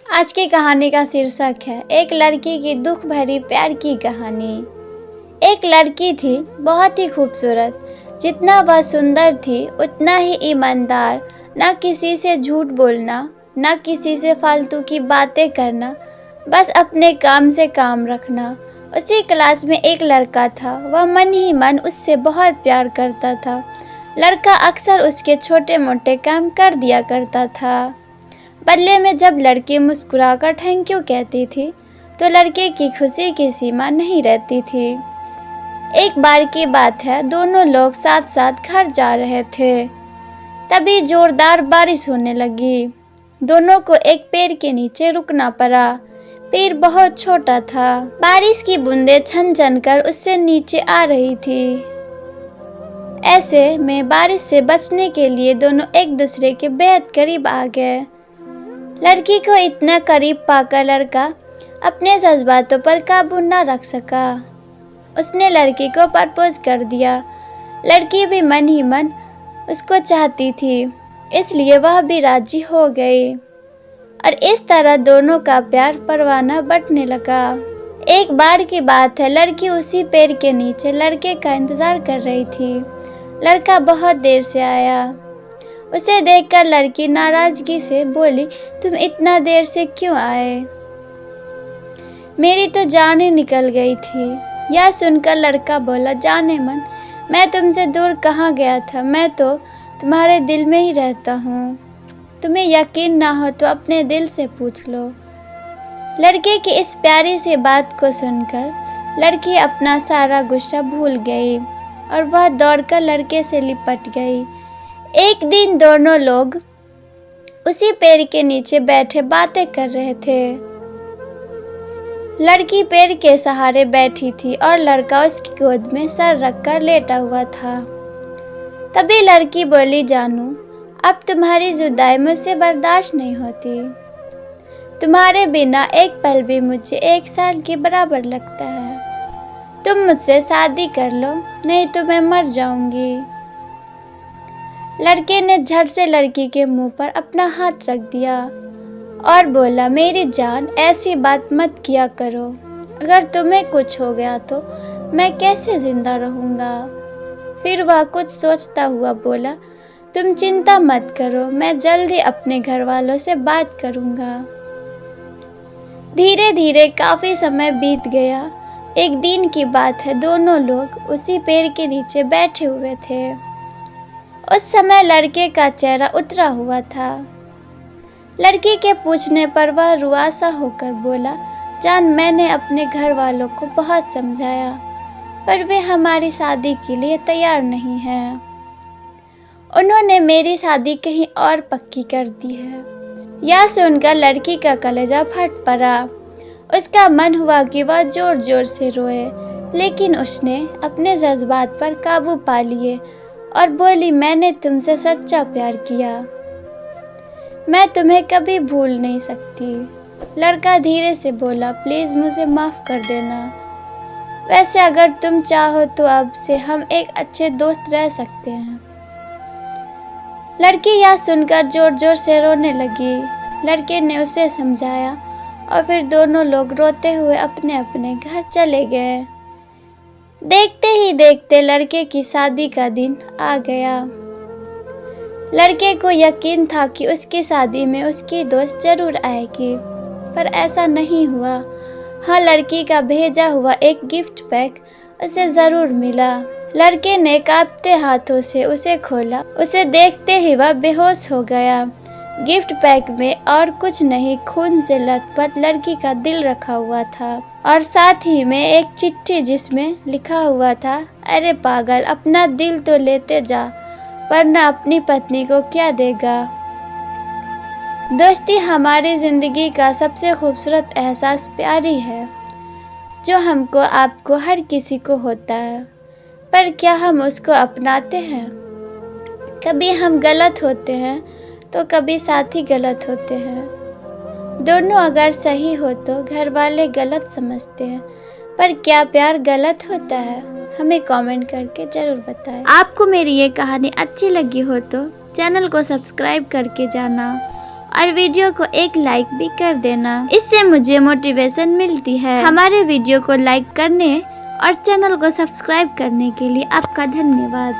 आज की कहानी का शीर्षक है एक लड़की की दुख भरी प्यार की कहानी। एक लड़की थी बहुत ही खूबसूरत। जितना वह सुंदर थी उतना ही ईमानदार। ना किसी से झूठ बोलना, ना किसी से फालतू की बातें करना, बस अपने काम से काम रखना। उसी क्लास में एक लड़का था। वह मन ही मन उससे बहुत प्यार करता था। लड़का अक्सर उसके छोटे मोटे काम कर दिया करता था। बदले में जब लड़की मुस्कुराकर थैंक यू कहती थी तो लड़के की खुशी की सीमा नहीं रहती थी। एक बार की बात है, दोनों लोग साथ साथ घर जा रहे थे। तभी जोरदार बारिश होने लगी। दोनों को एक पेड़ के नीचे रुकना पड़ा। पेड़ बहुत छोटा था। बारिश की बूंदें छन छन कर उससे नीचे आ रही थी। ऐसे में बारिश से बचने के लिए दोनों एक दूसरे के बेहद करीब आ गए। लड़की को इतना करीब पाकर लड़का अपने जज्बातों पर काबू न रख सका। उसने लड़की को प्रपोज कर दिया। लड़की भी मन ही मन उसको चाहती थी, इसलिए वह भी राजी हो गई और इस तरह दोनों का प्यार परवाना बंटने लगा। एक बार की बात है, लड़की उसी पेड़ के नीचे लड़के का इंतजार कर रही थी। लड़का बहुत देर से आया। उसे देखकर लड़की नाराजगी से बोली, तुम इतना देर से क्यों आए? मेरी तो जान ही निकल गई थी। यह सुनकर लड़का बोला, जाने मन, मैं तुमसे दूर कहाँ गया था, मैं तो तुम्हारे दिल में ही रहता हूँ। तुम्हें यकीन ना हो तो अपने दिल से पूछ लो। लड़के की इस प्यारी सी बात को सुनकर लड़की अपना सारा गुस्सा भूल गई और वह दौड़कर लड़के से लिपट गई। एक दिन दोनों लोग उसी पेड़ के नीचे बैठे बातें कर रहे थे। लड़की पेड़ के सहारे बैठी थी और लड़का उसकी गोद में सर रखकर लेटा हुआ था। तभी लड़की बोली, जानू, अब तुम्हारी जुदाई मुझसे बर्दाश्त नहीं होती। तुम्हारे बिना एक पल भी मुझे एक साल के बराबर लगता है। तुम मुझसे शादी कर लो, नहीं तो मैं मर जाऊंगी। लड़के ने झट से लड़की के मुंह पर अपना हाथ रख दिया और बोला, मेरी जान, ऐसी बात मत किया करो। अगर तुम्हें कुछ हो गया तो मैं कैसे जिंदा रहूँगा? फिर वह कुछ सोचता हुआ बोला, तुम चिंता मत करो, मैं जल्द ही अपने घर वालों से बात करूँगा। धीरे धीरे काफ़ी समय बीत गया। एक दिन की बात है, दोनों लोग उसी पेड़ के नीचे बैठे हुए थे। उस समय लड़के का चेहरा उतरा हुआ था। लड़की के पूछने पर वह रुआसा होकर बोला, जान, मैंने अपने घर वालों को बहुत समझाया पर वे हमारी शादी के लिए तैयार नहीं हैं। उन्होंने मेरी शादी कहीं और पक्की कर दी है। यह सुनकर लड़की का कलेजा फट पड़ा। उसका मन हुआ कि वह जोर जोर से रोए, लेकिन उसने अपने जज्बात पर काबू पा लिए और बोली, मैंने तुमसे सच्चा प्यार किया, मैं तुम्हें कभी भूल नहीं सकती। लड़का धीरे से बोला, प्लीज़ मुझे माफ़ कर देना। वैसे अगर तुम चाहो तो अब से हम एक अच्छे दोस्त रह सकते हैं। लड़की यह सुनकर जोर जोर से रोने लगी। लड़के ने उसे समझाया और फिर दोनों लोग रोते हुए अपने अपने घर चले गए। देखते ही देखते लड़के की शादी का दिन आ गया। लड़के को यकीन था कि उसकी शादी में उसकी दोस्त जरूर आएगी, पर ऐसा नहीं हुआ। हाँ, लड़की का भेजा हुआ एक गिफ्ट पैक उसे ज़रूर मिला। लड़के ने कांपते हाथों से उसे खोला। उसे देखते ही वह बेहोश हो गया। गिफ्ट पैक में और कुछ नहीं, खून से लथपथ लड़की का दिल रखा हुआ था और साथ ही में एक चिट्ठी जिसमें लिखा हुआ था, अरे पागल, अपना दिल तो लेते जा, वरना अपनी पत्नी को क्या देगा। दोस्ती हमारी ज़िंदगी का सबसे खूबसूरत एहसास प्यारी है जो हमको आपको हर किसी को होता है, पर क्या हम उसको अपनाते हैं? कभी हम गलत होते हैं तो कभी साथी गलत होते हैं। दोनों अगर सही हो तो घर वाले गलत समझते हैं, पर क्या प्यार गलत होता है? हमें कमेंट करके ज़रूर बताएं। आपको मेरी ये कहानी अच्छी लगी हो तो चैनल को सब्सक्राइब करके जाना और वीडियो को एक लाइक भी कर देना। इससे मुझे मोटिवेशन मिलती है। हमारे वीडियो को लाइक करने और चैनल को सब्सक्राइब करने के लिए आपका धन्यवाद।